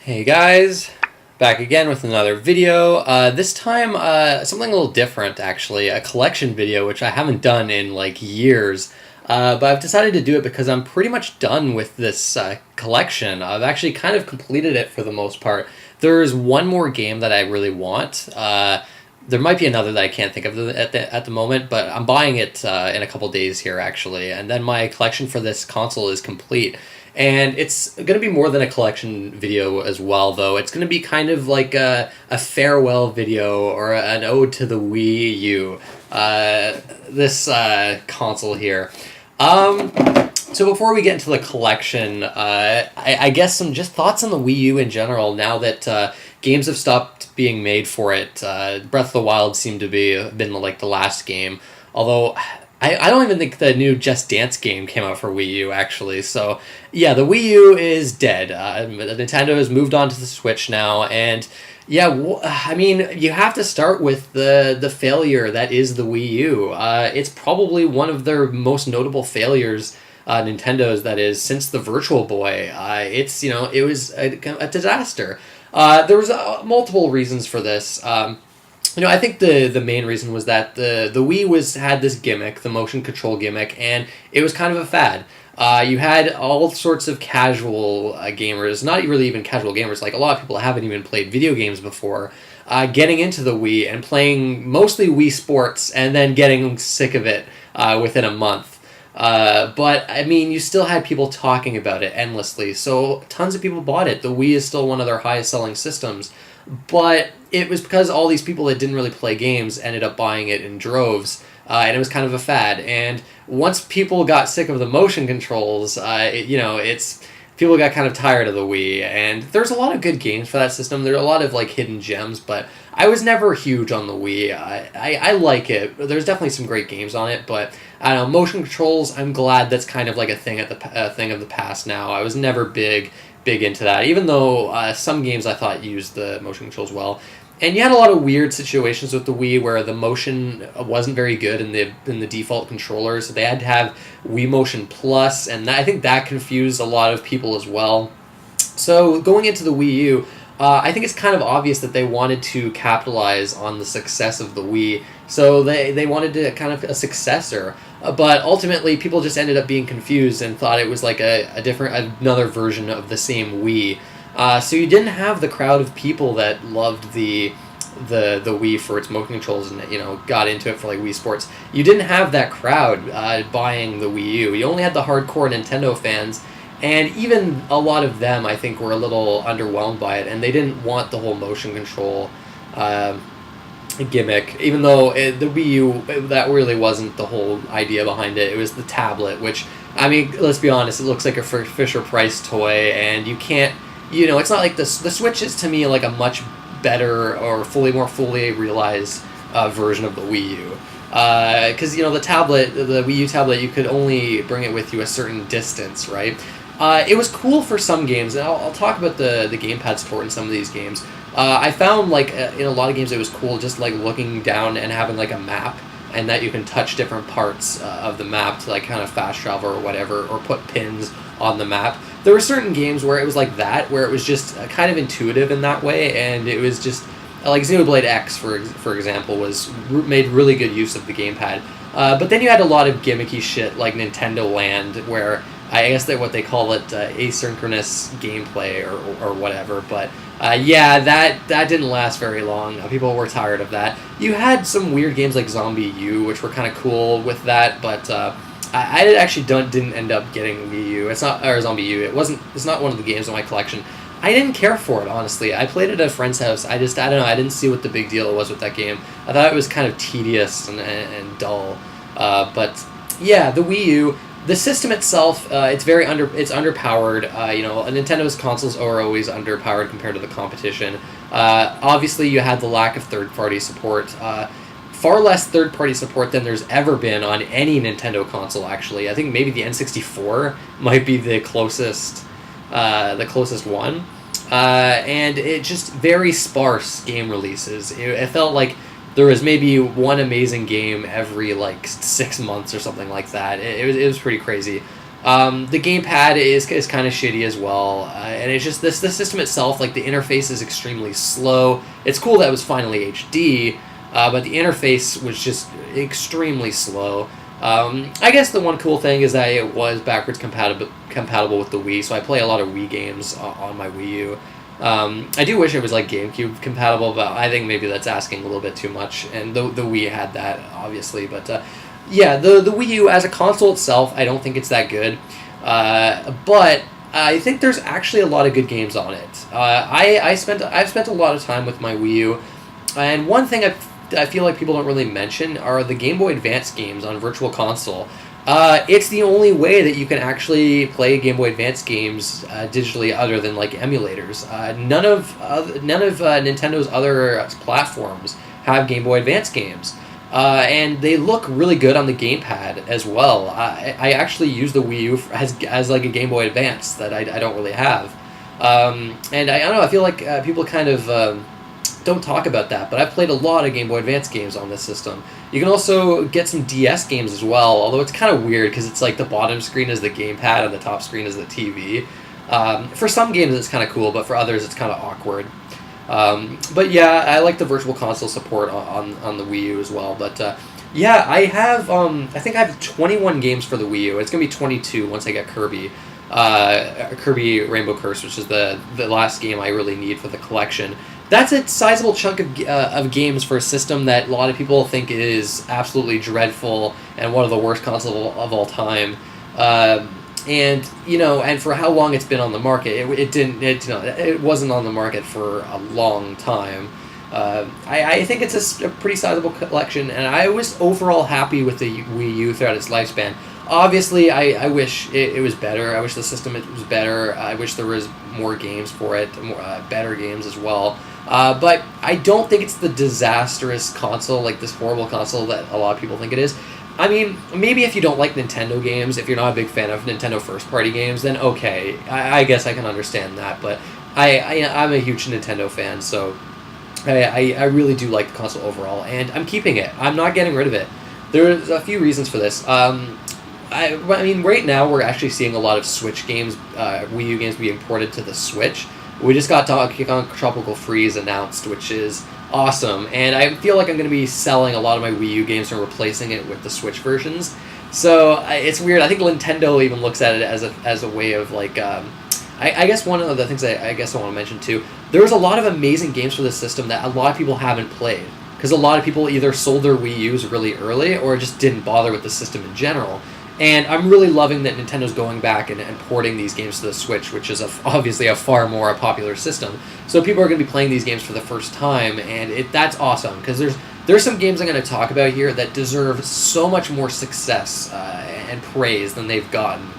Hey guys, back again with another video. This time, something a little different actually, a collection video, which I haven't done in like years. But I've decided to do it because I'm pretty much done with this collection. I've actually kind of completed it for the most part. There's one more game that I really want. There might be another that I can't think of at the moment, but I'm buying it in a couple days here actually, and then my collection for this console is complete. And it's going to be more than a collection video as well, though. It's going to be kind of like a farewell video or an ode to the Wii U, this console here. So before we get into the collection, I guess some just thoughts on the Wii U in general now that games have stopped being made for it. Breath of the Wild seemed to been like the last game, although I don't even think the new Just Dance game came out for Wii U, actually. So, yeah, the Wii U is dead. Nintendo has moved on to the Switch now, and yeah, I mean, you have to start with the failure that is the Wii U. It's probably one of their most notable failures, Nintendo's, that is, since the Virtual Boy. It was a disaster. There was multiple reasons for this. I think the main reason was that the Wii had this gimmick, the motion control gimmick, and it was kind of a fad. You had all sorts of casual gamers, not really even casual gamers, like a lot of people haven't even played video games before, getting into the Wii and playing mostly Wii Sports and then getting sick of it within a month. But, I mean, you still had people talking about it endlessly, so tons of people bought it. The Wii is still one of their highest selling systems. But it was because all these people that didn't really play games ended up buying it in droves, and it was kind of a fad. And once people got sick of the motion controls, people got kind of tired of the Wii. And there's a lot of good games for that system. There are a lot of like hidden gems, but I was never huge on the Wii. I like it. There's definitely some great games on it, but I don't know, motion controls. I'm glad that's kind of like a thing thing of the past now. I was never big into that, even though some games I thought used the motion controls well. And you had a lot of weird situations with the Wii where the motion wasn't very good in the default controllers. So they had to have Wii Motion Plus, and I think that confused a lot of people as well. So going into the Wii U, I think it's kind of obvious that they wanted to capitalize on the success of the Wii, so they wanted to kind of a successor. But ultimately, people just ended up being confused and thought it was like another version of the same Wii. So you didn't have the crowd of people that loved the Wii for its motion controls and got into it for like Wii Sports. You didn't have that crowd buying the Wii U. You only had the hardcore Nintendo fans. And even a lot of them, I think, were a little underwhelmed by it, and they didn't want the whole motion control gimmick, even though the Wii U, that really wasn't the whole idea behind it. It was the tablet, which, I mean, let's be honest, it looks like a Fisher-Price toy, and you can't, it's not like the Switch is, to me, like a much better or more fully realized version of the Wii U. Because, the tablet, the Wii U tablet, you could only bring it with you a certain distance, right? It was cool for some games, and I'll talk about the gamepad support in some of these games. I found, like, in a lot of games it was cool just, like, looking down and having, like, a map, and that you can touch different parts of the map to, like, kind of fast travel or whatever, or put pins on the map. There were certain games where it was like that, where it was just kind of intuitive in that way, and it was just, like Xenoblade X, for example, made really good use of the gamepad. But then you had a lot of gimmicky shit, like Nintendo Land, where I guess what they call it asynchronous gameplay or whatever, but that didn't last very long. People were tired of that. You had some weird games like Zombie U, which were kind of cool with that, but I actually didn't end up getting Wii U. It's not, or Zombie U. It's not one of the games in my collection. I didn't care for it, honestly. I played it at a friend's house. I don't know. I didn't see what the big deal was with that game. I thought it was kind of tedious and dull. But yeah, the Wii U. The system itself, it's underpowered. Nintendo's consoles are always underpowered compared to the competition. Obviously, you had the lack of third-party support. Far less third-party support than there's ever been on any Nintendo console, actually. I think maybe the N64 might be the closest one. And it just very sparse game releases. It felt like there was maybe one amazing game every, like, 6 months or something like that. It was pretty crazy. The gamepad is kind of shitty as well, and it's just the system itself, like the interface is extremely slow. It's cool that it was finally HD, but the interface was just extremely slow. I guess the one cool thing is that it was backwards compatible with the Wii, so I play a lot of Wii games on my Wii U. I do wish it was like GameCube compatible, but I think maybe that's asking a little bit too much, and the Wii had that, obviously, but yeah, the Wii U as a console itself, I don't think it's that good, but I think there's actually a lot of good games on it. I've spent a lot of time with my Wii U, and one thing I feel like people don't really mention are the Game Boy Advance games on Virtual Console. It's the only way that you can actually play Game Boy Advance games digitally, other than like emulators. None of Nintendo's other platforms have Game Boy Advance games. And they look really good on the gamepad as well. I actually use the Wii U as like a Game Boy Advance that I don't really have. And I don't know, I feel like people kind of don't talk about that, but I've played a lot of Game Boy Advance games on this system. You can also get some DS games as well, although it's kind of weird because it's like the bottom screen is the gamepad and the top screen is the TV. For some games it's kind of cool, but for others it's kind of awkward. But yeah, I like the Virtual Console support on the Wii U as well. But yeah, I have I think I have 21 games for the Wii U. It's gonna be 22 once I get Kirby, Rainbow Curse, which is the last game I really need for the collection. That's a sizable chunk of games for a system that a lot of people think is absolutely dreadful and one of the worst consoles of all time. And and for how long it's been on the market, it wasn't on the market for a long time. I think it's a pretty sizable collection, and I was overall happy with the Wii U throughout its lifespan. Obviously, I wish it was better. I wish the system was better. I wish there was more games for it, better games as well. But I don't think it's the disastrous console, like this horrible console that a lot of people think it is. I mean, maybe if you don't like Nintendo games, if you're not a big fan of Nintendo first-party games, then okay, I guess I can understand that. But I'm a huge Nintendo fan, so I really do like the console overall, and I'm keeping it. I'm not getting rid of it. There's a few reasons for this. I mean, right now we're actually seeing a lot of Switch games, Wii U games being ported to the Switch. We just got Donkey Kong Tropical Freeze announced, which is awesome, and I feel like I'm going to be selling a lot of my Wii U games and replacing it with the Switch versions. So it's weird. I think Nintendo even looks at it as a way of like. I guess one of the things I want to mention too. There was a lot of amazing games for this system that a lot of people haven't played because a lot of people either sold their Wii U's really early or just didn't bother with the system in general. And I'm really loving that Nintendo's going back and porting these games to the Switch, which is obviously a far more popular system. So people are going to be playing these games for the first time, and that's awesome, because there's some games I'm going to talk about here that deserve so much more success and praise than they've gotten.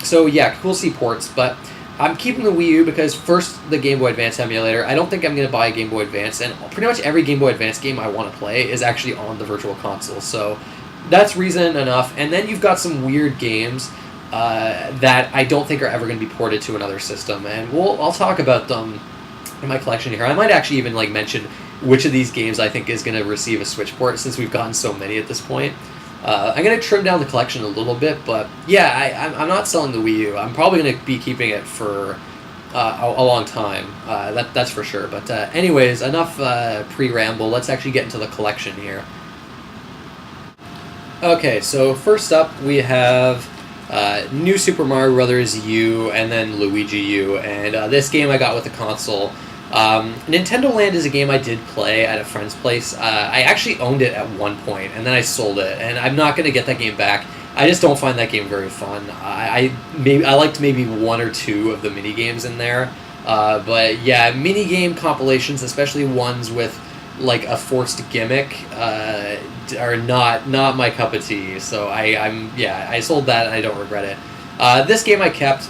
So yeah, cool to see ports, but I'm keeping the Wii U because first, the Game Boy Advance emulator. I don't think I'm going to buy a Game Boy Advance, and pretty much every Game Boy Advance game I want to play is actually on the Virtual Console, so that's reason enough. And then you've got some weird games that I don't think are ever going to be ported to another system, and I'll talk about them in my collection here. I might actually even mention which of these games I think is going to receive a Switch port, since we've gotten so many at this point. I'm going to trim down the collection a little bit, but yeah, I'm not selling the Wii U. I'm probably going to be keeping it for a long time. That's for sure. But anyways, enough pre-ramble. Let's actually get into the collection here. Okay, so first up we have New Super Mario Bros. U and then Luigi U, and this game I got with the console. Nintendo Land is a game I did play at a friend's place. I actually owned it at one point, and then I sold it, and I'm not going to get that game back. I just don't find that game very fun. I liked maybe one or two of the mini games in there, but yeah, mini game compilations, especially ones with like a forced gimmick, are not my cup of tea. So I sold that and I don't regret it. This game I kept.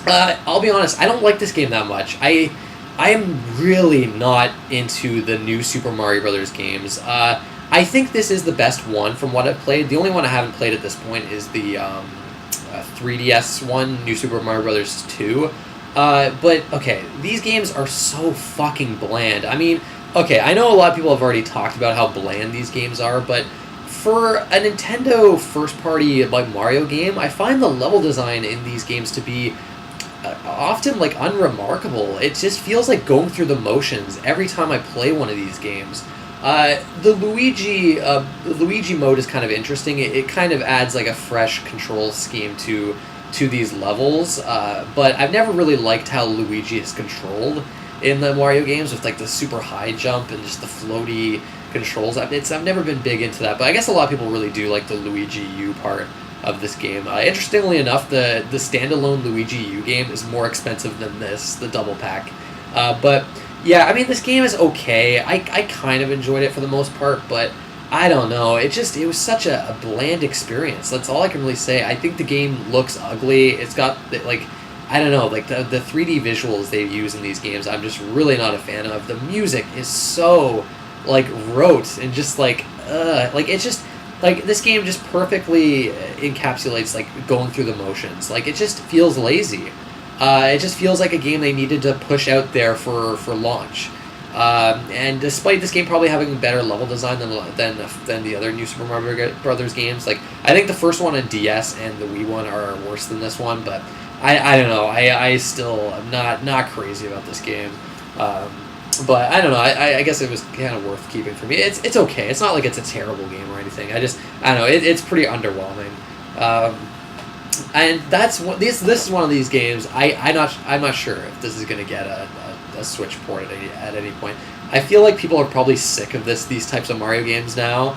I'll be honest, I don't like this game that much. I am really not into the new Super Mario Brothers games. I think this is the best one from what I've played. The only one I haven't played at this point is the 3DS one, New Super Mario Brothers 2. But okay, these games are so fucking bland. I mean, okay, I know a lot of people have already talked about how bland these games are, but for a Nintendo first-party like Mario game, I find the level design in these games to be often like unremarkable. It just feels like going through the motions every time I play one of these games. The Luigi mode is kind of interesting. It kind of adds like a fresh control scheme to these levels, but I've never really liked how Luigi is controlled in the Mario games with like the super high jump and just the floaty controls. I've never been big into that, but I guess a lot of people really do like the Luigi U part of this game. Interestingly enough, the standalone Luigi U game is more expensive than the double pack. But yeah, I mean, this game is okay. I kind of enjoyed it for the most part, but I don't know. It was such a bland experience. That's all I can really say. I think the game looks ugly. It's got like, I don't know, like the 3D visuals they use in these games, I'm just really not a fan of. The music is so like rote and just like it's just like this game just perfectly encapsulates like going through the motions. Like it just feels lazy. It just feels like a game they needed to push out there for launch. And despite this game probably having better level design than the other New Super Mario Brothers games, like I think the first one on DS and the Wii one are worse than this one, but I don't know. I still am not crazy about this game. But I don't know. I guess it was kind of worth keeping for me. It's okay. It's not like it's a terrible game or anything. I don't know. It's pretty underwhelming. And this is one of these games. I'm not sure if this is going to get a Switch port at any point. I feel like people are probably sick of these types of Mario games now.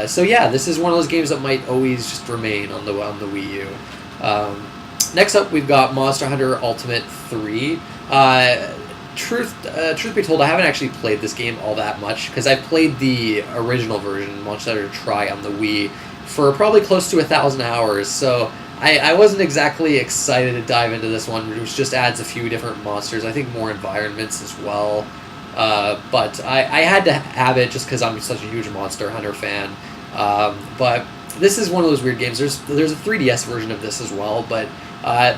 So yeah, this is one of those games that might always just remain on the Wii U. Next up, we've got Monster Hunter Ultimate 3. Truth be told, I haven't actually played this game all that much because I played the original version, Monster Hunter Tri, on the Wii for probably close to 1,000 hours. So I wasn't exactly excited to dive into this one, which just adds a few different monsters. I think more environments as well. But I had to have it just because I'm such a huge Monster Hunter fan. But this is one of those weird games. There's a 3DS version of this as well, but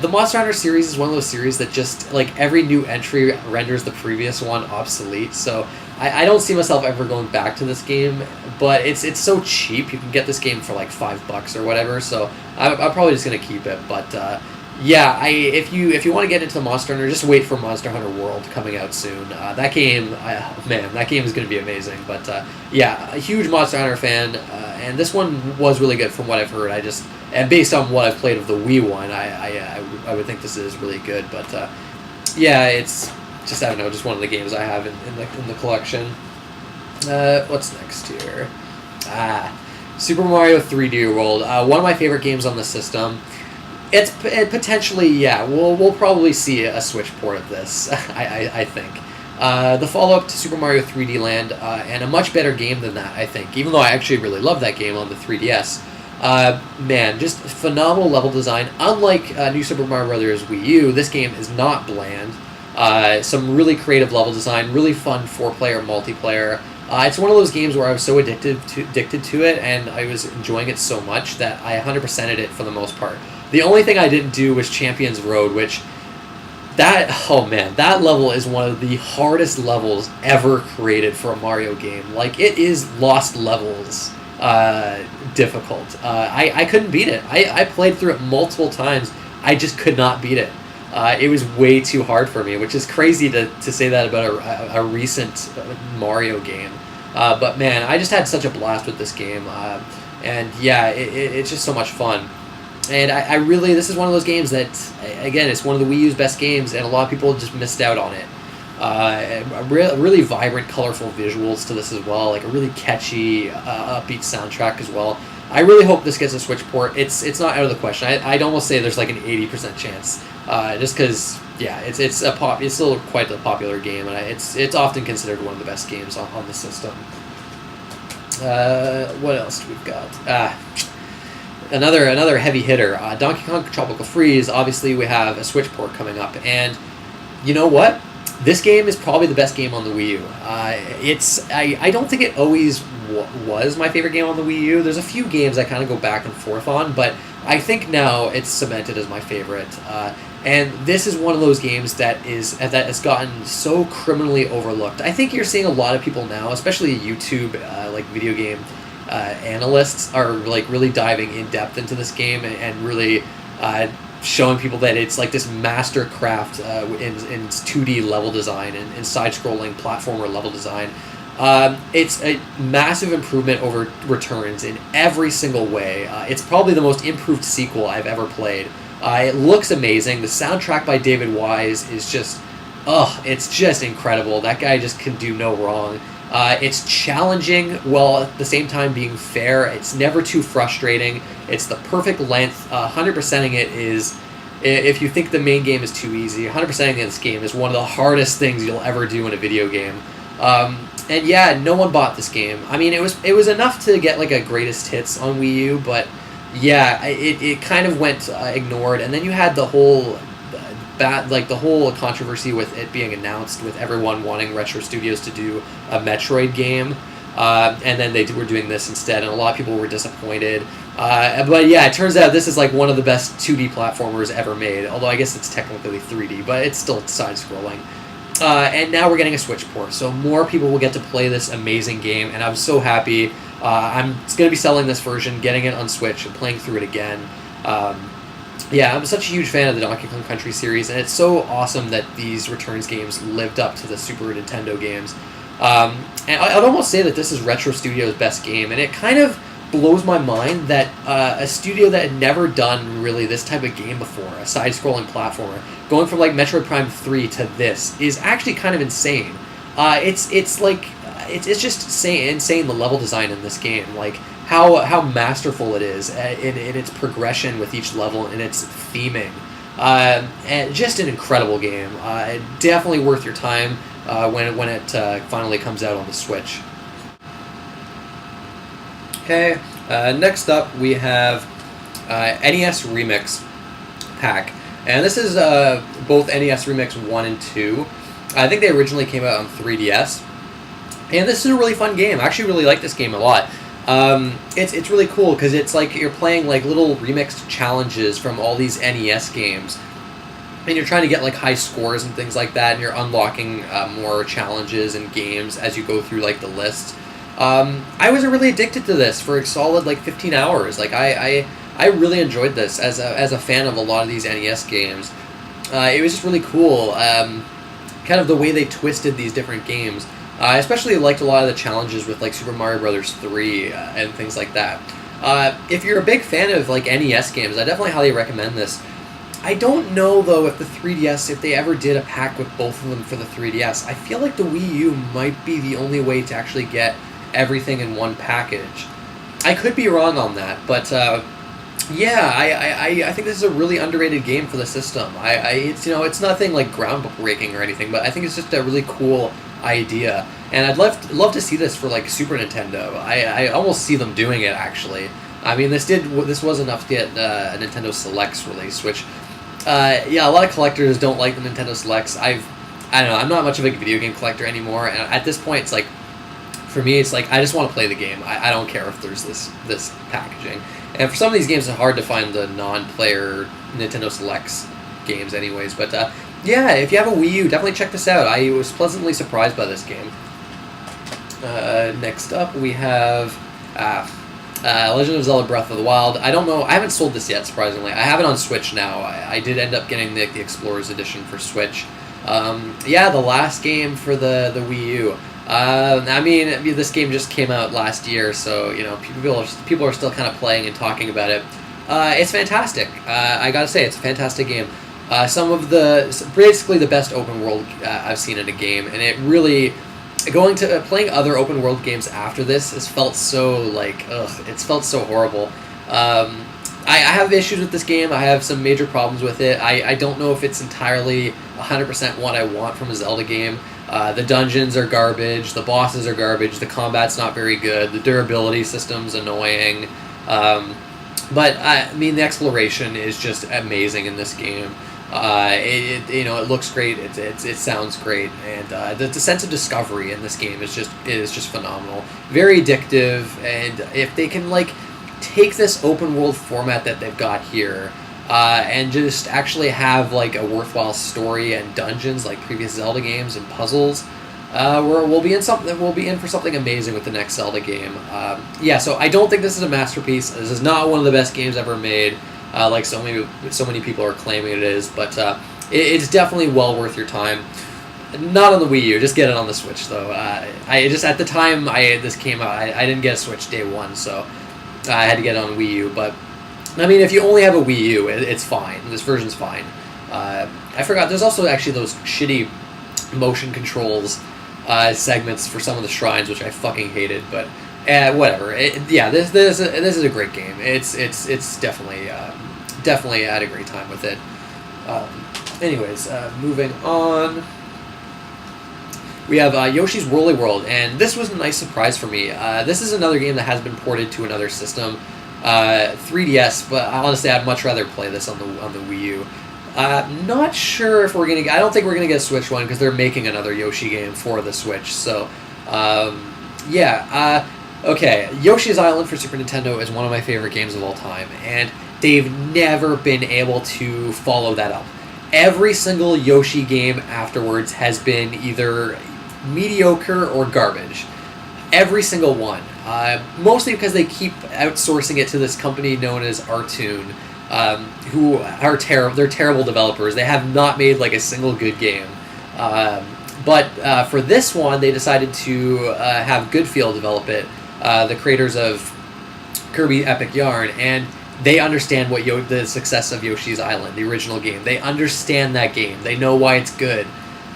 the Monster Hunter series is one of those series that just, like, every new entry renders the previous one obsolete, so I don't see myself ever going back to this game, but it's so cheap. You can get this game for, like, $5 or whatever, so I'm probably just going to keep it, but yeah, if you want to get into the Monster Hunter, just wait for Monster Hunter World coming out soon. That game, man, that game is going to be amazing, but yeah, a huge Monster Hunter fan, and this one was really good from what I've heard. And based on what I've played of the Wii one, I would think this is really good. But yeah, it's just, I don't know, just one of the games I have in the collection. What's next here? Super Mario 3D World. One of my favorite games on the system. It potentially, yeah, we'll probably see a Switch port of this. I think. The follow-up to Super Mario 3D Land, and a much better game than that, I think. Even though I actually really love that game on the 3DS. Man, just phenomenal level design. Unlike New Super Mario Bros. Wii U, this game is not bland. Some really creative level design, really fun 4-player multiplayer. It's one of those games where I was so addicted to it, and I was enjoying it so much that I 100%ed it for the most part. The only thing I didn't do was Champions Road, which oh man, that level is one of the hardest levels ever created for a Mario game. Like, it is Lost Levels difficult. I couldn't beat it. I played through it multiple times. I just could not beat it. It was way too hard for me, which is crazy to say that about a recent Mario game. But man, I just had such a blast with this game. And yeah, it's just so much fun. And I really, this is one of those games that, again, it's one of the Wii U's best games, and a lot of people just missed out on it. Really vibrant, colorful visuals to this as well, like a really catchy, upbeat soundtrack as well. I really hope this gets a Switch port. It's not out of the question. I'd almost say there's like an 80% chance, just because, yeah, it's still quite a popular game, and it's often considered one of the best games on the system. What else do we've got? Another heavy hitter, Donkey Kong Tropical Freeze. Obviously, we have a Switch port coming up, and you know what? This game is probably the best game on the Wii U. I don't think it always was my favorite game on the Wii U. There's a few games I kind of go back and forth on, but I think now it's cemented as my favorite. And this is one of those games that has gotten so criminally overlooked. I think you're seeing a lot of people now, especially YouTube, like video game analysts are like really diving in depth into this game and really showing people that it's like this master craft in 2D level design and side-scrolling platformer level design. It's a massive improvement over Returns in every single way. It's probably the most improved sequel I've ever played. It looks amazing. The soundtrack by David Wise is just, it's just incredible. That guy just can do no wrong. It's challenging while at the same time being fair. It's never too frustrating. It's the perfect length. 100%ing it is, if you think the main game is too easy, 100%ing this game is one of the hardest things you'll ever do in a video game. And yeah, no one bought this game. I mean, it was enough to get like a greatest hits on Wii U, but yeah, it kind of went ignored. And then you had the whole the whole controversy with it being announced, with everyone wanting Retro Studios to do a Metroid game, and then they were doing this instead, and a lot of people were disappointed. But yeah, it turns out this is like one of the best 2D platformers ever made, although I guess it's technically 3D, but it's still side-scrolling. And now we're getting a Switch port, so more people will get to play this amazing game, and I'm so happy. I'm going to be selling this version, getting it on Switch, and playing through it again. Yeah, I'm such a huge fan of the Donkey Kong Country series, and it's so awesome that these Returns games lived up to the Super Nintendo games. And I'd almost say that this is Retro Studios' best game, and it kind of blows my mind that a studio that had never done really this type of game before, a side-scrolling platformer, going from like Metroid Prime 3 to this, is actually kind of insane. It's just insane the level design in this game, like how masterful it is in its progression with each level and its theming. And just an incredible game. Definitely worth your time when it finally comes out on the Switch. Okay, next up we have NES Remix Pack. And this is both NES Remix 1 and 2. I think they originally came out on 3DS. And this is a really fun game. I actually really like this game a lot. It's really cool because it's like you're playing like little remixed challenges from all these NES games. And you're trying to get like high scores and things like that, and you're unlocking more challenges and games as you go through like the list. I was really addicted to this for a solid like 15 hours. Like I really enjoyed this as a fan of a lot of these NES games. It was just really cool, kind of the way they twisted these different games. I especially liked a lot of the challenges with like Super Mario Bros. 3 and things like that. If you're a big fan of like NES games, I definitely highly recommend this. I don't know though if the 3DS, if they ever did a pack with both of them for the 3DS. I feel like the Wii U might be the only way to actually get everything in one package. I could be wrong on that, but yeah, I think this is a really underrated game for the system. It's nothing like groundbreaking or anything, but I think it's just a really cool idea, and I'd love to see this for like Super Nintendo. I almost see them doing it actually. I mean, this was enough to get a Nintendo Selects release, which yeah, a lot of collectors don't like the Nintendo Selects. I don't know, I'm not much of a video game collector anymore, and at this point it's like, for me it's like I just want to play the game. I don't care if there's this packaging, and for some of these games it's hard to find the non-player Nintendo Selects games anyways, but yeah, if you have a Wii U, definitely check this out. I was pleasantly surprised by this game. Next up, we have Legend of Zelda Breath of the Wild. I don't know, I haven't sold this yet, surprisingly. I have it on Switch now. I did end up getting the Explorers Edition for Switch. Yeah, the last game for the Wii U. I mean, this game just came out last year, so, you know, people are still kind of playing and talking about it. It's fantastic. I gotta say, it's a fantastic game. Basically the best open world I've seen in a game, and it really, playing other open world games after this has felt so like, it's felt so horrible. I have issues with this game. I have some major problems with it. I don't know if it's entirely 100% what I want from a Zelda game. The dungeons are garbage, the bosses are garbage, the combat's not very good, the durability system's annoying. But I mean, the exploration is just amazing in this game. It looks great. It sounds great, and the sense of discovery in this game is just phenomenal. Very addictive, and if they can like take this open world format that they've got here, and just actually have like a worthwhile story and dungeons like previous Zelda games and puzzles, we'll be in something. We'll be in for something amazing with the next Zelda game. Yeah, so I don't think this is a masterpiece. This is not one of the best games ever made, like so many people are claiming it is. But it's definitely well worth your time. Not on the Wii U. Just get it on the Switch, though. I just at the time this came out, I didn't get a Switch day one, so I had to get it on Wii U. But I mean, if you only have a Wii U, it's fine. This version's fine. I forgot. There's also actually those shitty motion controls segments for some of the shrines, which I fucking hated. But whatever. This is a great game. It's definitely had a great time with it. Anyways, moving on. We have Yoshi's Woolly World, and this was a nice surprise for me. This is another game that has been ported to another system, 3DS. But honestly, I'd much rather play this on the Wii U. Not sure if we're gonna. I don't think we're gonna get a Switch one because they're making another Yoshi game for the Switch. So, yeah. Okay, Yoshi's Island for Super Nintendo is one of my favorite games of all time, and they've never been able to follow that up. Every single Yoshi game afterwards has been either mediocre or garbage. Every single one. Mostly because they keep outsourcing it to this company known as Artoon, who are terrible. They're terrible developers. They have not made like a single good game. But for this one, they decided to have Goodfield develop it, the creators of Kirby Epic Yarn, and they understand what the success of Yoshi's Island, the original game. They understand that game. They know why it's good.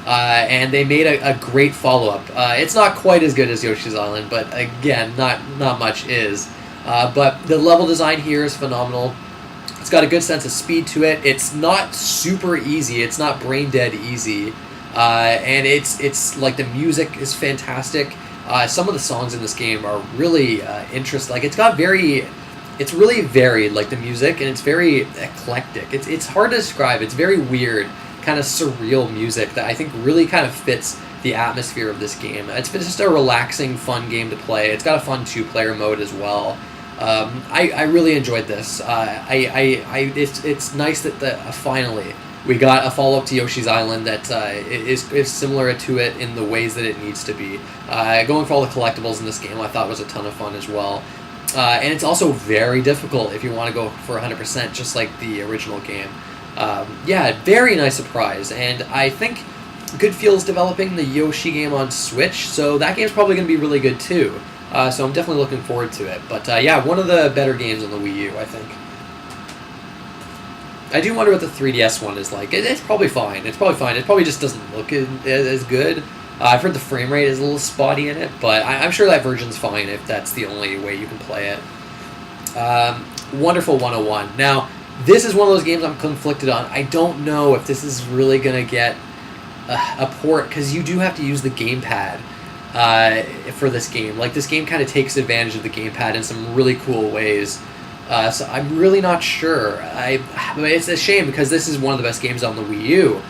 And they made a great follow-up. It's not quite as good as Yoshi's Island, but again, not much is. But the level design here is phenomenal. It's got a good sense of speed to it. It's not super easy. It's not brain-dead easy. And it's like the music is fantastic. Some of the songs in this game are really interesting. Like it's really varied, like the music, and it's very eclectic. It's hard to describe. It's very weird, kind of surreal music that I think really kind of fits the atmosphere of this game. It's just a relaxing, fun game to play. It's got a fun two-player mode as well. I really enjoyed this. It's nice that finally we got a follow-up to Yoshi's Island that is similar to it in the ways that it needs to be. Going for all the collectibles in this game I thought was a ton of fun as well. And it's also very difficult if you want to go for 100%, just like the original game. Yeah, very nice surprise. And I think Goodfield's developing the Yoshi game on Switch, so that game's probably going to be really good too. So I'm definitely looking forward to it. But yeah, one of the better games on the Wii U, I think. I do wonder what the 3DS one is like. It's probably fine. It probably just doesn't look as good. I've heard the frame rate is a little spotty in it, but I'm sure that version's fine if that's the only way you can play it. Wonderful 101. Now, this is one of those games I'm conflicted on. I don't know if this is really going to get a port, because you do have to use the gamepad for this game. Like, this game kind of takes advantage of the gamepad in some really cool ways. So I'm really not sure. It's a shame, because this is one of the best games on the Wii U.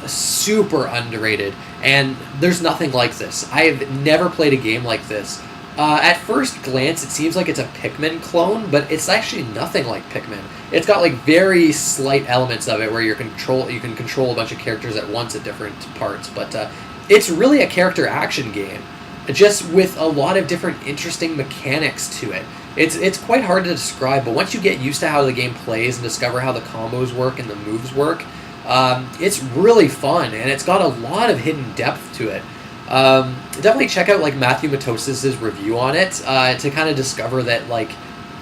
Super underrated, and there's nothing like this. I have never played a game like this. At first glance, it seems like it's a Pikmin clone, but it's actually nothing like Pikmin. It's got like very slight elements of it where you can control a bunch of characters at once at different parts, but it's really a character action game, just with a lot of different interesting mechanics to it. It's quite hard to describe, but once you get used to how the game plays and discover how the combos work and the moves work, it's really fun, and it's got a lot of hidden depth to it. Definitely check out like Matthew Matos's review on it to kind of discover that, like,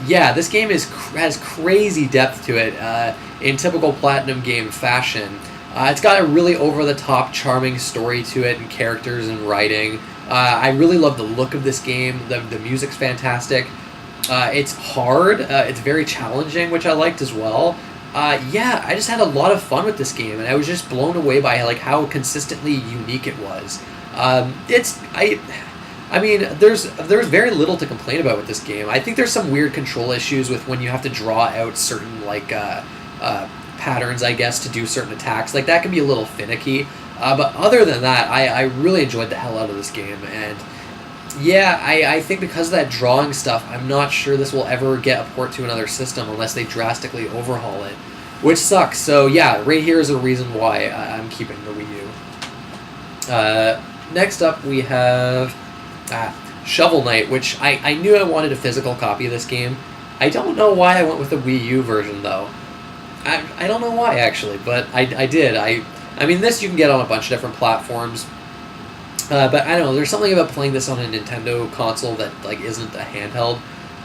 yeah, this game has crazy depth to it in typical Platinum game fashion. It's got a really over-the-top, charming story to it, and characters and writing. I really love the look of this game. The music's fantastic. It's hard. It's very challenging, which I liked as well. Yeah, I just had a lot of fun with this game, and I was just blown away by like how consistently unique it was. I mean, there's very little to complain about with this game. I think there's some weird control issues with when you have to draw out certain like patterns, I guess, to do certain attacks. Like, that can be a little finicky. But other than that, I really enjoyed the hell out of this game, and yeah, I think because of that drawing stuff, I'm not sure this will ever get a port to another system unless they drastically overhaul it, which sucks. So yeah, right here is a reason why I'm keeping the Wii U. Next up, we have Shovel Knight, which I knew I wanted a physical copy of this game. I don't know why I went with the Wii U version, though. I don't know why, actually, but I did. I mean, this you can get on a bunch of different platforms. But I don't know, there's something about playing this on a Nintendo console that like isn't a handheld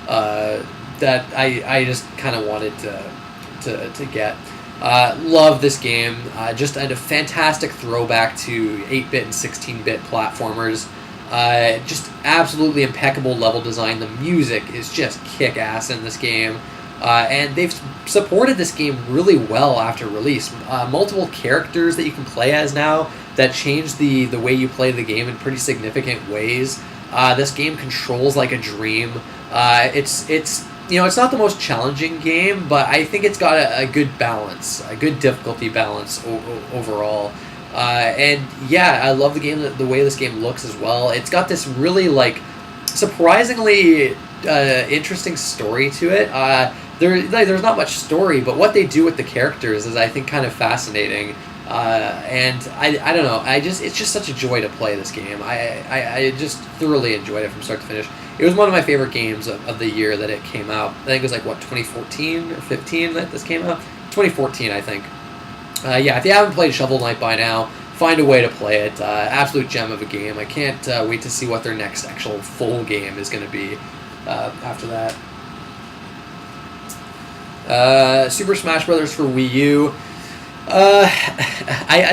that I just kind of wanted to get. Love this game. Just a fantastic throwback to 8-bit and 16-bit platformers. Just absolutely impeccable level design. The music is just kick-ass in this game. And they've supported this game really well after release. Multiple characters that you can play as now that change the way you play the game in pretty significant ways. This game controls like a dream. It's not the most challenging game, but I think it's got a good balance, a good difficulty balance overall. And yeah, I love the game, the way this game looks as well. It's got this really like surprisingly interesting story to it. There's not much story, but what they do with the characters is I think kind of fascinating. And I don't know. It's just such a joy to play this game. I just thoroughly enjoyed it from start to finish. It was one of my favorite games of the year that it came out. I think it was like 2014 or 15 that this came out. 2014, I think. Yeah, if you haven't played Shovel Knight by now, find a way to play it. Absolute gem of a game. I can't wait to see what their next actual full game is going to be after that. Super Smash Bros. For Wii U.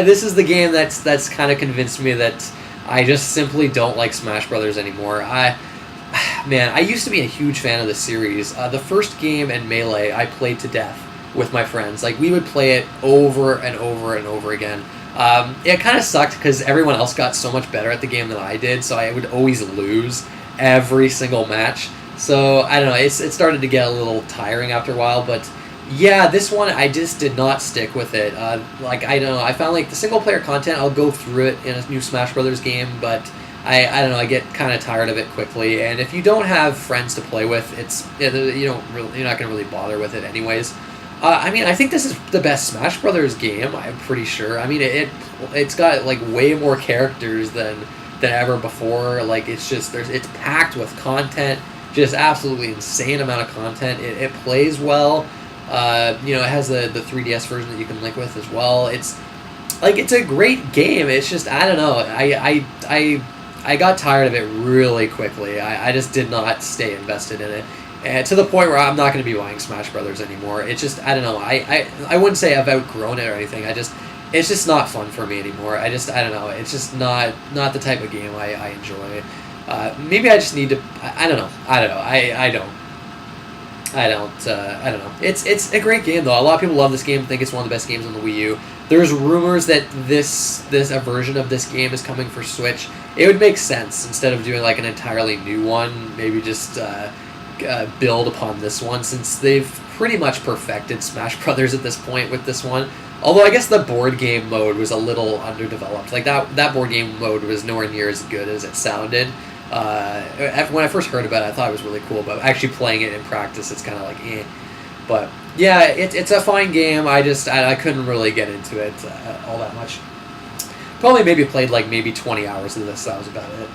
This is the game that's kind of convinced me that I just simply don't like Smash Brothers anymore. I used to be a huge fan of the series. The first game in Melee I played to death with my friends. Like, we would play it over and over and over again. It kind of sucked because everyone else got so much better at the game than I did, so I would always lose every single match. So, I don't know, it started to get a little tiring after a while, but yeah, this one, I just did not stick with it. I don't know, I found like the single-player content, I'll go through it in a new Smash Brothers game, but I don't know, I get kind of tired of it quickly, and if you don't have friends to play with, you're not going to really bother with it anyways. I think this is the best Smash Brothers game, I'm pretty sure. I mean, it's got like way more characters than ever before. Like, it's packed with content, just absolutely insane amount of content. It plays well. It has the 3DS version that you can link with as well. It's a great game. It's just, I don't know, I got tired of it really quickly. I just did not stay invested in it. And to the point where I'm not going to be buying Smash Brothers anymore. It's just, I don't know, I wouldn't say I've outgrown it or anything. It's just not fun for me anymore. I don't know, it's just not the type of game I enjoy. Maybe I just need to, I don't know, I don't know. It's a great game, though. A lot of people love this game, think it's one of the best games on the Wii U. There's rumors that a version of this game is coming for Switch. It would make sense, instead of doing like an entirely new one, maybe just build upon this one, since they've pretty much perfected Smash Brothers at this point with this one. Although I guess the board game mode was a little underdeveloped. Like, that board game mode was nowhere near as good as it sounded. When I first heard about it, I thought it was really cool, but actually playing it in practice, it's kind of like, eh. But yeah, it's a fine game. I couldn't really get into it all that much. Probably maybe played like maybe 20 hours of this. That was about it.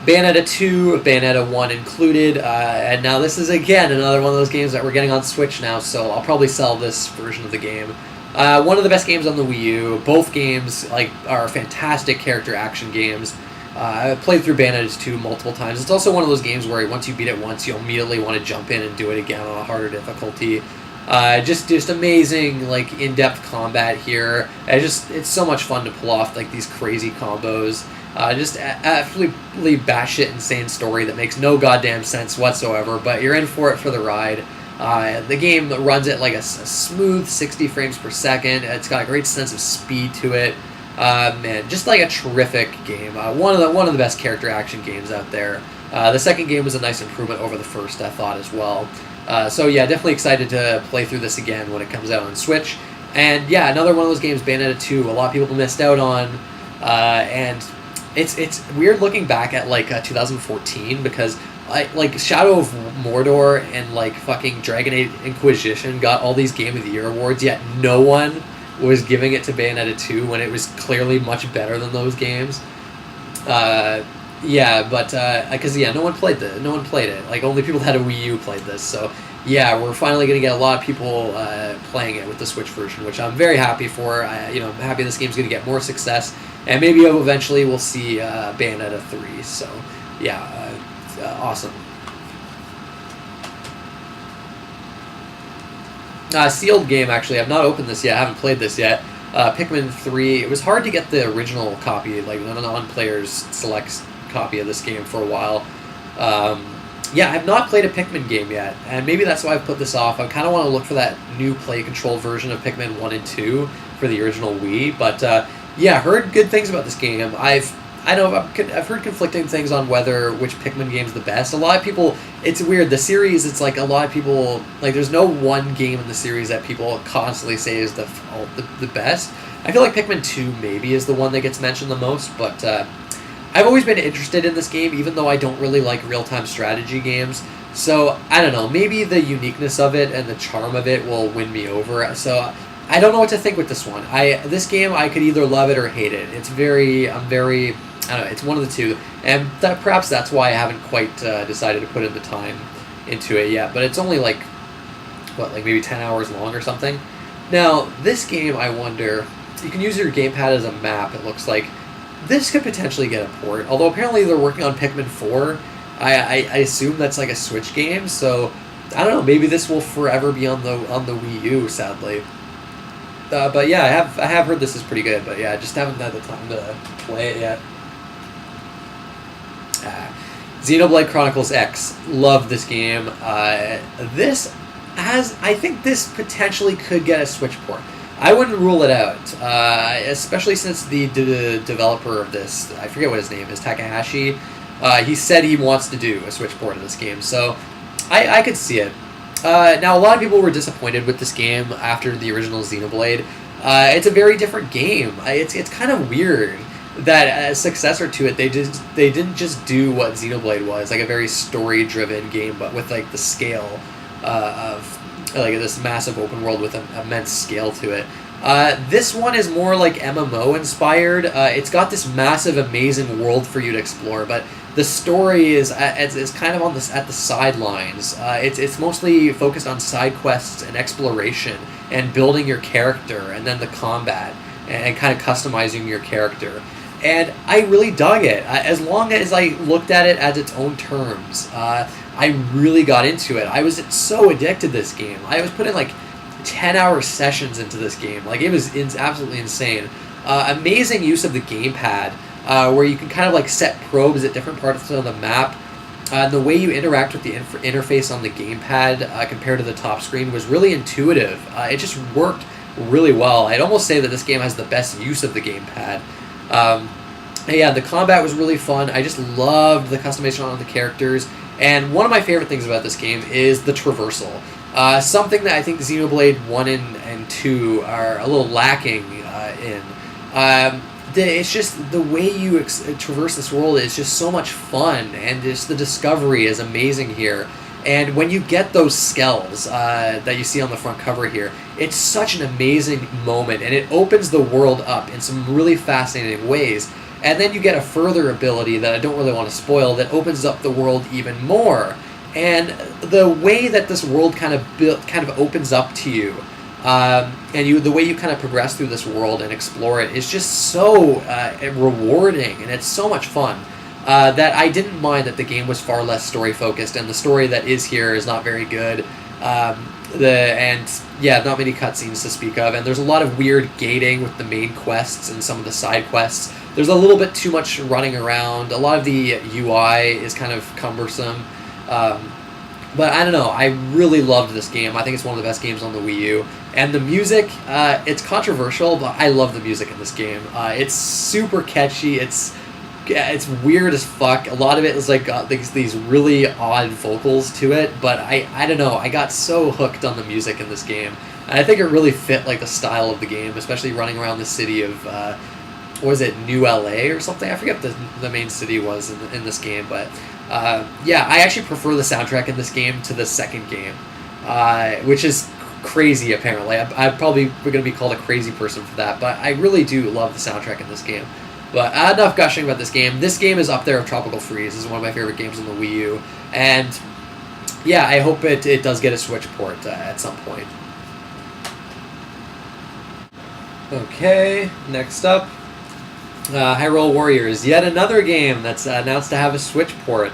Bayonetta 2, Bayonetta 1 included, and now this is again another one of those games that we're getting on Switch now, so I'll probably sell this version of the game. One of the best games on the Wii U. Both games are fantastic character action games. I've played through Bayonetta 2 multiple times. It's also one of those games where once you beat it once, you'll immediately want to jump in and do it again on a harder difficulty. Just amazing, like, in-depth combat here. It's so much fun to pull off like these crazy combos. Just absolutely batshit insane story that makes no goddamn sense whatsoever, but you're in for it for the ride. The game runs at like a smooth 60 frames per second. It's got a great sense of speed to it. Man, just like a terrific game. One of the best character action games out there. The second game was a nice improvement over the first, I thought, as well. So yeah, definitely excited to play through this again when it comes out on Switch. And yeah, another one of those games, Bayonetta 2, a lot of people missed out on. And it's weird looking back at like 2014, because like Shadow of Mordor and like fucking Dragon Age Inquisition got all these Game of the Year awards, yet no one was giving it to Bayonetta 2 when it was clearly much better than those games. Yeah, but because no one played no one played it. Like only people that had a Wii U played this. So yeah, we're finally going to get a lot of people playing it with the Switch version, which I'm very happy for. I'm happy this game's going to get more success, and maybe eventually we'll see Bayonetta 3. So yeah, awesome. Sealed game, actually. I've not opened this yet. I haven't played this yet. Pikmin 3. It was hard to get the original copy, like an on-players select copy of this game for a while. Yeah, I have not played a Pikmin game yet, and maybe that's why I've put this off. I kind of want to look for that new play-controlled version of Pikmin 1 and 2 for the original Wii. But yeah, heard good things about this game. I've heard conflicting things on which Pikmin game's the best. A lot of people, it's weird. The series, it's like a lot of people, like there's no one game in the series that people constantly say is the best. I feel like Pikmin 2 maybe is the one that gets mentioned the most, but I've always been interested in this game, even though I don't really like real-time strategy games. So, I don't know, maybe the uniqueness of it and the charm of it will win me over. So, I don't know what to think with this one. This game, I could either love it or hate it. I don't know, it's one of the two, and perhaps that's why I haven't quite decided to put in the time into it yet, but it's only like maybe 10 hours long or something. Now, this game, I wonder, you can use your gamepad as a map, it looks like. This could potentially get a port, although apparently they're working on Pikmin 4. I assume that's like a Switch game, so I don't know, maybe this will forever be on the Wii U, sadly. But yeah, I have heard this is pretty good, but yeah, I just haven't had the time to play it yet. Xenoblade Chronicles X. Love this game. I think this potentially could get a Switch port. I wouldn't rule it out, especially since the developer of this, I forget what his name is, Takahashi, he said he wants to do a Switch port of this game, so I could see it. Now, a lot of people were disappointed with this game after the original Xenoblade. It's a very different game. It's kind of weird that as successor to it, they didn't just do what Xenoblade was, like a very story-driven game, but with like the scale of like this massive open world with an immense scale to it. This one is more like MMO inspired. It's got this massive, amazing world for you to explore, but the story is kind of at the sidelines. It's mostly focused on side quests and exploration and building your character, and then the combat and kind of customizing your character. And I really dug it. As long as I looked at it as its own terms, I really got into it. I was so addicted to this game. I was putting like 10-hour sessions into this game. Like, it was absolutely insane. Amazing use of the gamepad, where you can kind of like set probes at different parts of the map. The way you interact with the interface on the gamepad compared to the top screen was really intuitive. It just worked really well. I'd almost say that this game has the best use of the gamepad. Yeah, the combat was really fun. I just loved the customization on the characters. And one of my favorite things about this game is the traversal. Something that I think Xenoblade 1 and 2 are a little lacking in. It's just the way you traverse this world is just so much fun, and just the discovery is amazing here. And when you get those skells that you see on the front cover here, it's such an amazing moment, and it opens the world up in some really fascinating ways. And then you get a further ability that I don't really want to spoil that opens up the world even more. And the way that this world kind of opens up to you, and the way you kind of progress through this world and explore it is just so rewarding, and it's so much fun. That I didn't mind that the game was far less story focused, and the story that is here is not very good. Not many cutscenes to speak of, and there's a lot of weird gating with the main quests and some of the side quests. There's a little bit too much running around. A lot of the UI is kind of cumbersome. But I don't know, I really loved this game. I think it's one of the best games on the Wii U. And the music, it's controversial, but I love the music in this game. It's super catchy. It's weird as fuck. A lot of it is like got these really odd vocals to it, but I don't know, I got so hooked on the music in this game. And I think it really fit like the style of the game, especially running around the city of, was it New LA or something? I forget what the main city was in this game, but yeah, I actually prefer the soundtrack in this game to the second game, which is crazy, apparently. I'm probably going to be called a crazy person for that, but I really do love the soundtrack in this game. But enough gushing about this game. This game is up there with Tropical Freeze. This is one of my favorite games on the Wii U. And yeah, I hope it does get a Switch port at some point. Okay, next up, Hyrule Warriors. Yet another game that's announced to have a Switch port.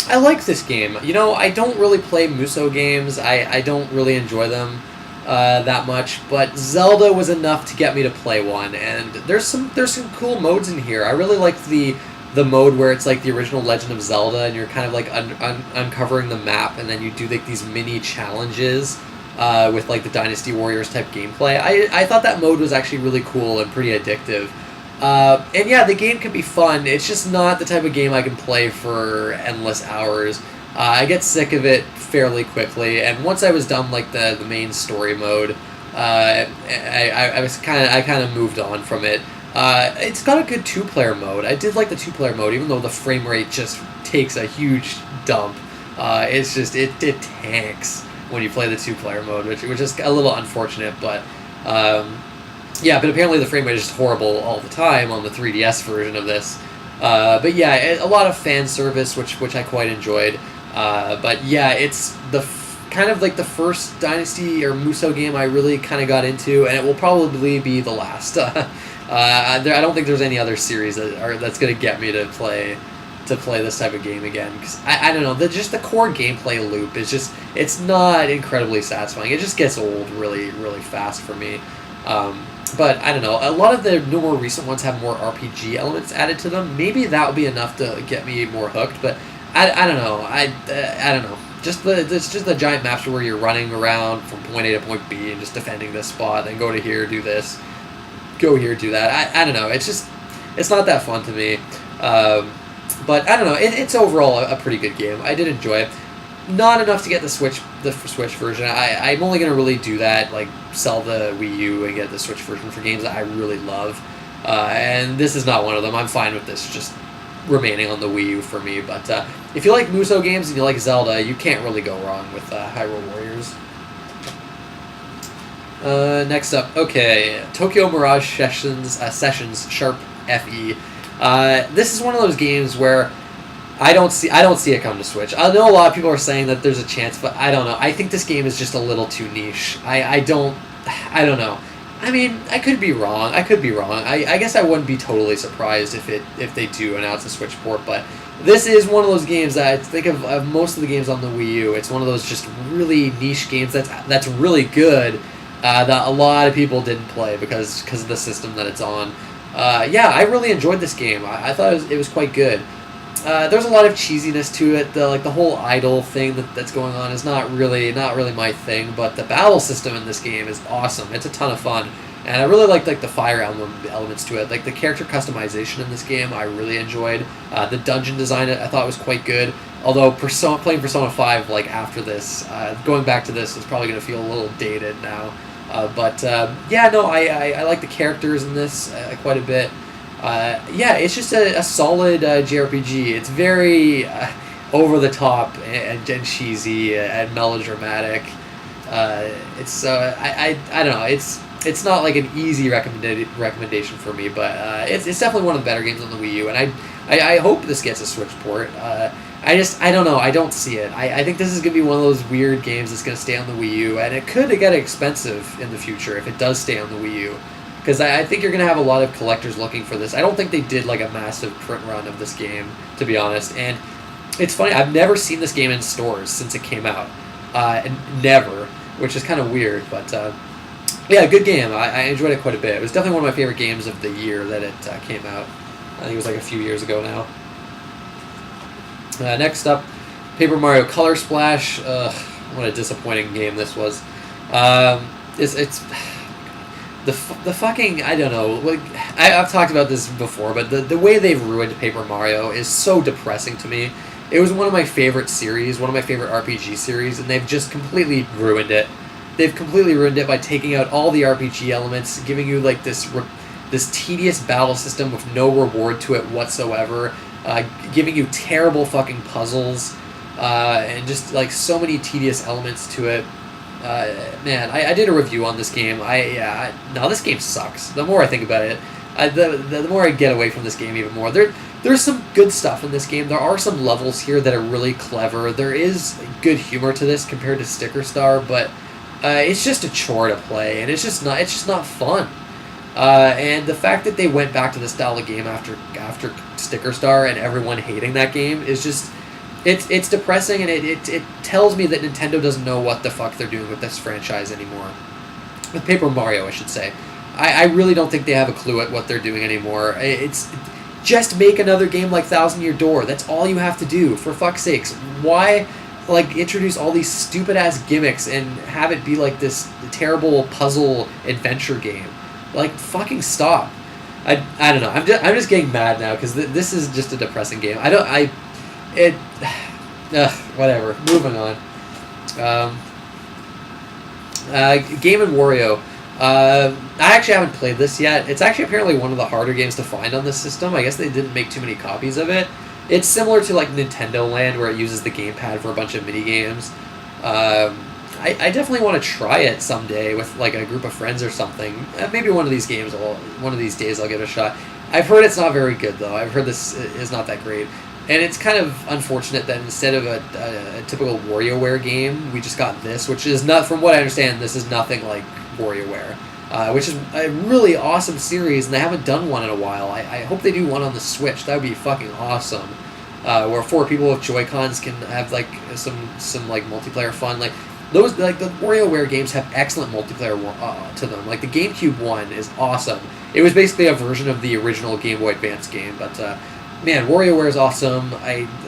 I like this game. You know, I don't really play Musou games. I don't really enjoy them that much, but Zelda was enough to get me to play one, and there's some cool modes in here. I really like the mode where it's like the original Legend of Zelda, and you're kind of like uncovering the map, and then you do like these mini challenges with like the Dynasty Warriors type gameplay. I thought that mode was actually really cool and pretty addictive. And yeah, the game can be fun. It's just not the type of game I can play for endless hours. I get sick of it fairly quickly, and once I was done like the main story mode, I kind of moved on from it. It's got a good 2-player mode. I did like the 2-player mode, even though the frame rate just takes a huge dump. It's just it tanks when you play the 2-player mode, which is a little unfortunate, but. Yeah, but apparently the frame rate is just horrible all the time on the 3DS version of this. But yeah, a lot of fan service, which I quite enjoyed. But yeah, it's kind of like the first Dynasty or Musou game I really kind of got into, and it will probably be the last. I don't think there's any other series that's going to get me to play this type of game again, because I don't know, just the core gameplay loop is just, it's not incredibly satisfying. It just gets old really, really fast for me. But I don't know, a lot of the more recent ones have more RPG elements added to them. Maybe that would be enough to get me more hooked, but I don't know. I don't know. It's just the giant maps where you're running around from point A to point B and just defending this spot, then go to here, do this, go here, do that. I don't know. It's not that fun to me. But I don't know. It's overall a pretty good game. I did enjoy it. Not enough to get the Switch version. I'm only going to really do that, like sell the Wii U and get the Switch version for games that I really love. And this is not one of them. I'm fine with this just remaining on the Wii U for me. But if you like Musou games and you like Zelda, you can't really go wrong with Hyrule Warriors. Next up, okay, Tokyo Mirage Sessions Sharp FE. This is one of those games where I don't see it come to Switch. I know a lot of people are saying that there's a chance, but I don't know. I think this game is just a little too niche. I don't know. I mean, I could be wrong. I guess I wouldn't be totally surprised if they do announce a Switch port, but this is one of those games that I think of most of the games on the Wii U. It's one of those just really niche games that's really good, that a lot of people didn't play because of the system that it's on. Yeah, I really enjoyed this game. I thought it was quite good. There's a lot of cheesiness to it. The whole idol thing that's going on is not really my thing. But the battle system in this game is awesome. It's a ton of fun, and I really like the fire elements to it. Like the character customization in this game, I really enjoyed. The dungeon design, I thought was quite good. Although playing Persona 5 like after this, going back to this is probably going to feel a little dated now. But yeah, no, I like the characters in this quite a bit. Yeah, it's just a solid JRPG. It's very over the top and cheesy and melodramatic. It's I don't know. It's not like an easy recommendation for me, but it's definitely one of the better games on the Wii U, and I hope this gets a Switch port. I don't know. I don't see it. I think this is going to be one of those weird games that's going to stay on the Wii U, and it could get expensive in the future if it does stay on the Wii U. Because I think you're going to have a lot of collectors looking for this. I don't think they did like a massive print run of this game, to be honest. And it's funny, I've never seen this game in stores since it came out. Never, which is kind of weird. But yeah, good game. I enjoyed it quite a bit. It was definitely one of my favorite games of the year that it came out. I think it was like a few years ago now. Next up, Paper Mario Color Splash. What a disappointing game this was. It's the fucking, I don't know, like I've talked about this before, but the way they've ruined Paper Mario is so depressing to me. It was one of my favorite series, one of my favorite RPG series, and they've just completely ruined it. They've completely ruined it by taking out all the RPG elements, giving you like this tedious battle system with no reward to it whatsoever, giving you terrible fucking puzzles, and just like so many tedious elements to it. Man, I did a review on this game. No, this game sucks. The more I think about it, the more I get away from this game even more. There's some good stuff in this game. There are some levels here that are really clever. There is good humor to this compared to Sticker Star, but it's just a chore to play, and it's just not fun. And the fact that they went back to the style of game after Sticker Star and everyone hating that game is just it's depressing, and it tells me that Nintendo doesn't know what the fuck they're doing with this franchise anymore. With Paper Mario, I should say. I really don't think they have a clue at what they're doing anymore. It's just make another game like Thousand Year Door. That's all you have to do, for fuck's sakes. Why introduce all these stupid ass gimmicks and have it be like this terrible puzzle adventure game? Fucking stop. I don't know. I'm just getting mad now because this is just a depressing game. Whatever. Moving on. Game & Wario. I actually haven't played this yet. It's actually apparently one of the harder games to find on this system. I guess they didn't make too many copies of it. It's similar to Nintendo Land, where it uses the gamepad for a bunch of mini games. I definitely want to try it someday with a group of friends or something. Maybe one of these days I'll give it a shot. I've heard it's not very good though. I've heard this is not that great, and it's kind of unfortunate that instead of a typical WarioWare game, we just got this, which is not, from what I understand, this is nothing like WarioWare, which is a really awesome series, and they haven't done one in a while. I hope they do one on the Switch. That would be fucking awesome. Where 4 people with Joy-Cons can have some multiplayer fun. The WarioWare games have excellent multiplayer to them. The GameCube one is awesome. It was basically a version of the original Game Boy Advance game, but man, WarioWare is awesome.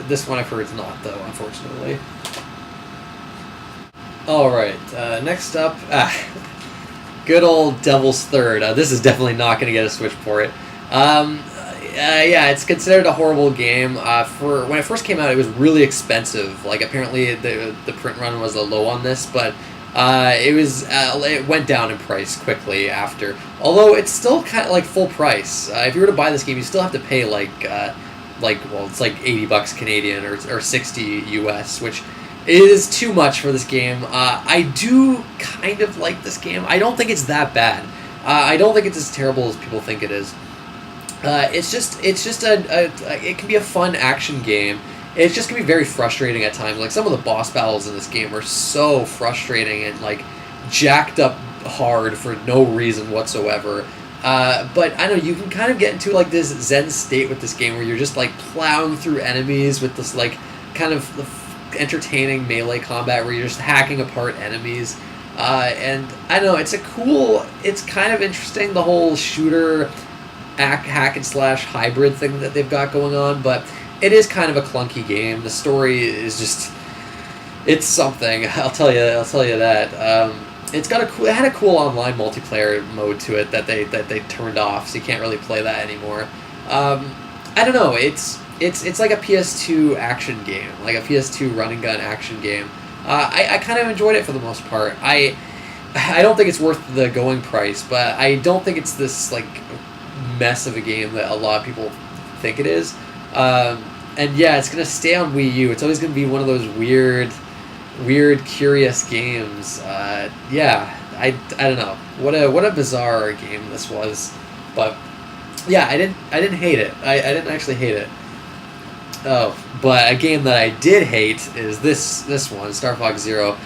This one I've heard is not, though, unfortunately. All right, next up, good old Devil's Third. This is definitely not going to get a Switch port. Yeah, it's considered a horrible game. For when it first came out, it was really expensive. Apparently the print run was a low on this, but it went down in price quickly after. Although it's still kind of full price. If you were to buy this game, you still have to pay it's $80 Canadian or 60 US, which is too much for this game. I do kind of like this game. I don't think it's that bad. I don't think it's as terrible as people think it is. It's just it can be a fun action game. It's just can be very frustrating at times. Some of the boss battles in this game are so frustrating and jacked up hard for no reason whatsoever. But I know you can kind of get into this zen state with this game where you're just plowing through enemies with this kind of entertaining melee combat where you're just hacking apart enemies. And I don't know, it's kind of interesting, the whole shooter hack and slash hybrid thing that they've got going on, but it is kind of a clunky game. The story is just, it's something. I'll tell you that. It had a cool online multiplayer mode to it that they turned off, so you can't really play that anymore. I don't know. It's like a PS2 action game, like a PS2 run and gun action game. I kind of enjoyed it for the most part. I don't think it's worth the going price, but I don't think it's this mess of a game that a lot of people think it is. And yeah, it's gonna stay on Wii U. It's always gonna be one of those weird, curious games. Yeah, I don't know. What a bizarre game this was, but yeah, I didn't hate it. I didn't actually hate it. Oh, but a game that I did hate is this one, Star Fox Zero.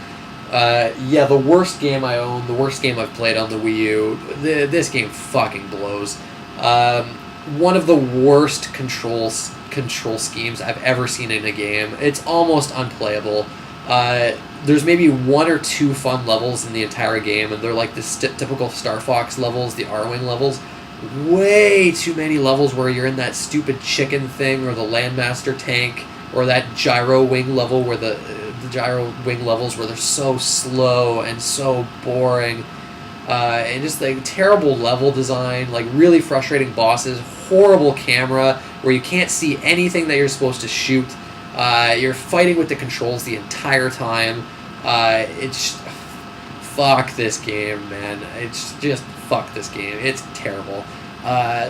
Yeah, the worst game I own, the worst game I've played on the Wii U. This game fucking blows. One of the worst control schemes I've ever seen in a game. It's almost unplayable. There's maybe 1 or 2 fun levels in the entire game, and they're the typical Star Fox levels, the R-Wing levels. Way too many levels where you're in that stupid chicken thing, or the Landmaster tank, or that gyro wing level where the gyro wing levels where they're so slow and so boring. And just terrible level design, really frustrating bosses, horrible camera where you can't see anything that you're supposed to shoot. You're fighting with the controls the entire time. It's fuck this game, man. It's just fuck this game. It's terrible.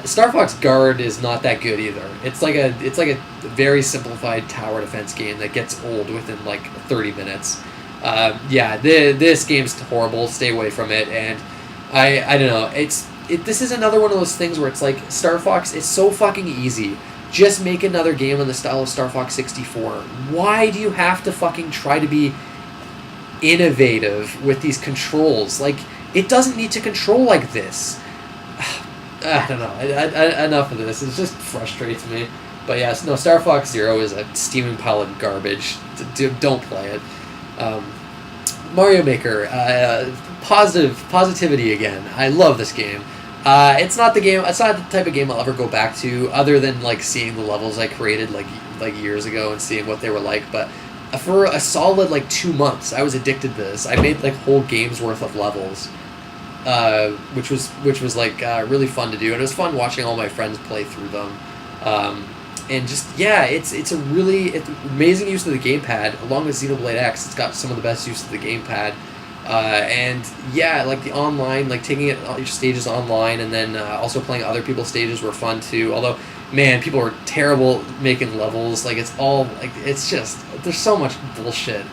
Star Fox Guard is not that good either. It's like a very simplified tower defense game that gets old within 30 minutes. Yeah, this game's horrible. Stay away from it. And I don't know. This is another one of those things where it's like Star Fox. It's so fucking easy. Just make another game in the style of Star Fox 64. Why do you have to fucking try to be innovative with these controls? Like, it doesn't need to control like this. I don't know. Enough of this. It just frustrates me. But yes, no, Star Fox Zero is a steaming pile of garbage. Don't play it. Mario Maker, positivity again. I love this game. It's not the game. It's not the type of game I'll ever go back to, other than like seeing the levels I created like years ago and seeing what they were like. But for a solid like 2 months, I was addicted to this. I made like whole games worth of levels, which was like really fun to do, and it was fun watching all my friends play through them. And just, yeah, it's amazing use of the gamepad, along with Xenoblade X. It's got some of the best use of the gamepad. And yeah, like the online, like taking it all your stages online, and then also playing other people's stages were fun too. Although, man, people were terrible making levels. Like, it's all, like, it's just, there's so much bullshit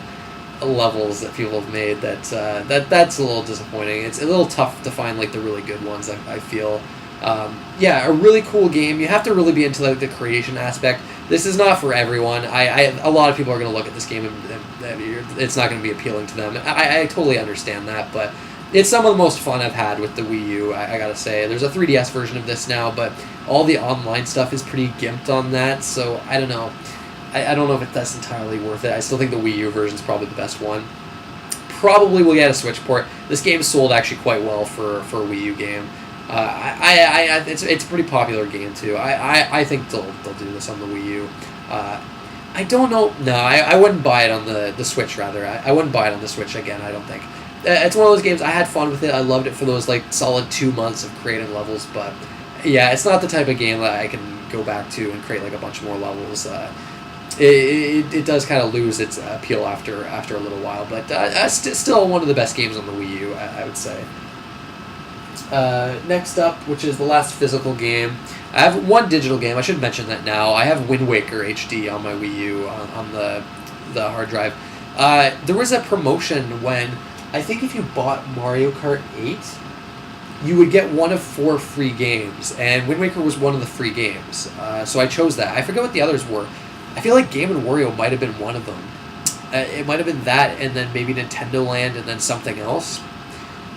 levels that people have made that's a little disappointing. It's a little tough to find like the really good ones, I feel. Yeah, a really cool game. You have to really be into like the creation aspect. This is not for everyone. A lot of people are going to look at this game and it's not going to be appealing to them. I totally understand that, but it's some of the most fun I've had with the Wii U, I gotta say. There's a 3DS version of this now, but all the online stuff is pretty gimped on that, so I don't know. I don't know if that's entirely worth it. I still think the Wii U version is probably the best one. Probably will get a Switch port. This game sold actually quite well for a Wii U game. It's a pretty popular game too. I think they'll do this on the Wii U. I don't know. No, I wouldn't buy it on the Switch. Rather, I wouldn't buy it on the Switch again. I don't think. It's one of those games. I had fun with it. I loved it for those like solid 2 months of creating levels. But yeah, it's not the type of game that I can go back to and create like a bunch more levels. It does kind of lose its appeal after a little while. But still one of the best games on the Wii U, I would say. Next up, which is the last physical game, I have one digital game. I should mention that now. I have Wind Waker HD on my Wii U on the hard drive. There was a promotion when, I think if you bought Mario Kart 8, you would get one of 4 free games, and Wind Waker was one of the free games. So I chose that. I forget what the others were. I feel like Game & Wario might have been one of them. It might have been that, and then maybe Nintendo Land, and then something else.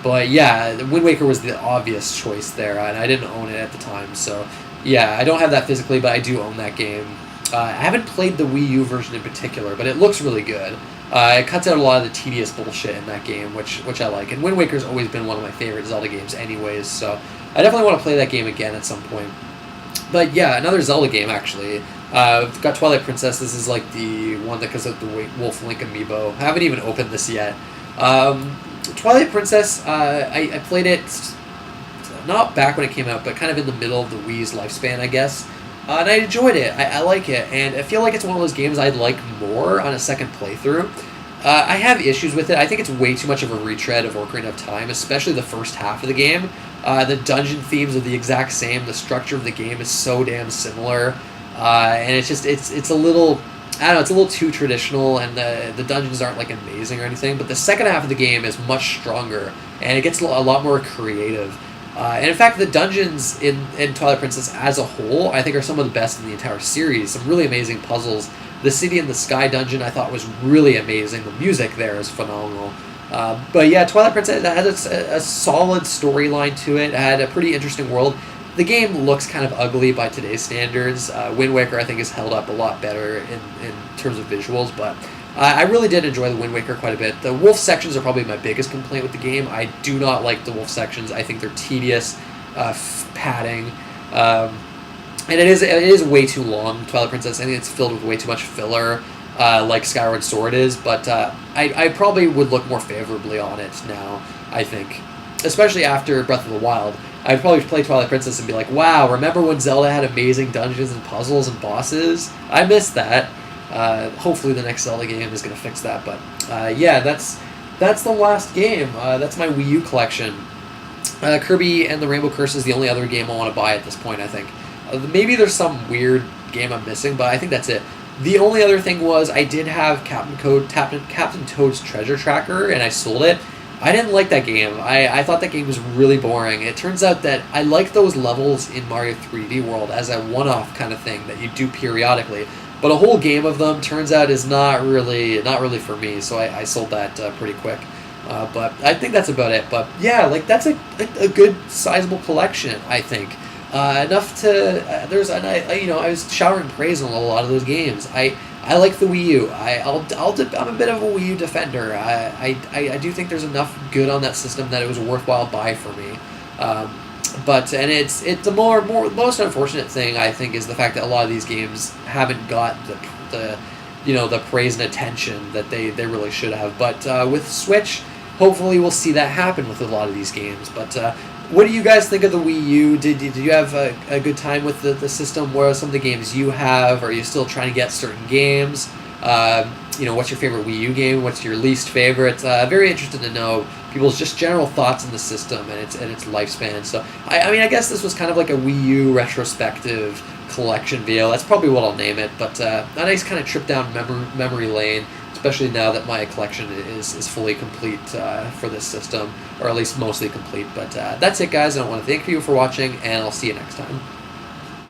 But yeah, Wind Waker was the obvious choice there, and I didn't own it at the time. So yeah, I don't have that physically, but I do own that game. I haven't played the Wii U version in particular, but it looks really good. It cuts out a lot of the tedious bullshit in that game, which I like. And Wind Waker's always been one of my favorite Zelda games anyways, so I definitely want to play that game again at some point. But yeah, another Zelda game, actually. I've got Twilight Princess. This is like the one that comes with the Wolf Link amiibo. I haven't even opened this yet. Twilight Princess, I played it not back when it came out, but kind of in the middle of the Wii's lifespan, I guess. And I enjoyed it. I like it, and I feel like it's one of those games I'd like more on a second playthrough. I have issues with it. I think it's way too much of a retread of Ocarina of Time, especially the first half of the game. The dungeon themes are the exact same. The structure of the game is so damn similar, and it's a little, I don't know, it's a little too traditional, and the dungeons aren't like amazing or anything. But the second half of the game is much stronger, and it gets a lot more creative. And in fact, the dungeons in Twilight Princess as a whole, I think, are some of the best in the entire series. Some really amazing puzzles. The City in the Sky dungeon, I thought, was really amazing. The music there is phenomenal. But yeah, Twilight Princess had a solid storyline to it. It had a pretty interesting world. The game looks kind of ugly by today's standards. Wind Waker, I think, is held up a lot better in terms of visuals, but I really did enjoy the Wind Waker quite a bit. The wolf sections are probably my biggest complaint with the game. I do not like the wolf sections. I think they're tedious, padding, and it is way too long. Twilight Princess, I think it's filled with way too much filler, like Skyward Sword is, but I probably would look more favorably on it now, I think. Especially after Breath of the Wild. I'd probably play Twilight Princess and be like, wow, remember when Zelda had amazing dungeons and puzzles and bosses? I missed that. Hopefully the next Zelda game is going to fix that, but yeah, that's the last game. That's my Wii U collection. Kirby and the Rainbow Curse is the only other game I want to buy at this point, I think. Maybe there's some weird game I'm missing, but I think that's it. The only other thing was I did have Captain Toad's Treasure Tracker, and I sold it. I didn't like that game. I thought that game was really boring. It turns out that I like those levels in Mario 3D World as a one-off kind of thing that you do periodically. But a whole game of them turns out is not really for me. So I sold that pretty quick. But I think that's about it. But yeah, like that's a good sizable collection, I think. Enough to I was showering praise on a lot of those games. I like the Wii U. I'm a bit of a Wii U defender. I do think there's enough good on that system that it was a worthwhile buy for me. It's the most unfortunate thing, I think, is the fact that a lot of these games haven't got the praise and attention that they really should have. But with Switch, hopefully we'll see that happen with a lot of these games. But what do you guys think of the Wii U? Did you have a good time with the system? What are some of the games you have? Are you still trying to get certain games? What's your favorite Wii U game? What's your least favorite? Very interested to know people's just general thoughts on the system and its lifespan. So I guess this was kind of like a Wii U retrospective collection video. That's probably what I'll name it. But a nice kind of trip down memory lane, especially now that my collection is fully complete for this system, or at least mostly complete. But that's it, guys. I want to thank you for watching, and I'll see you next time.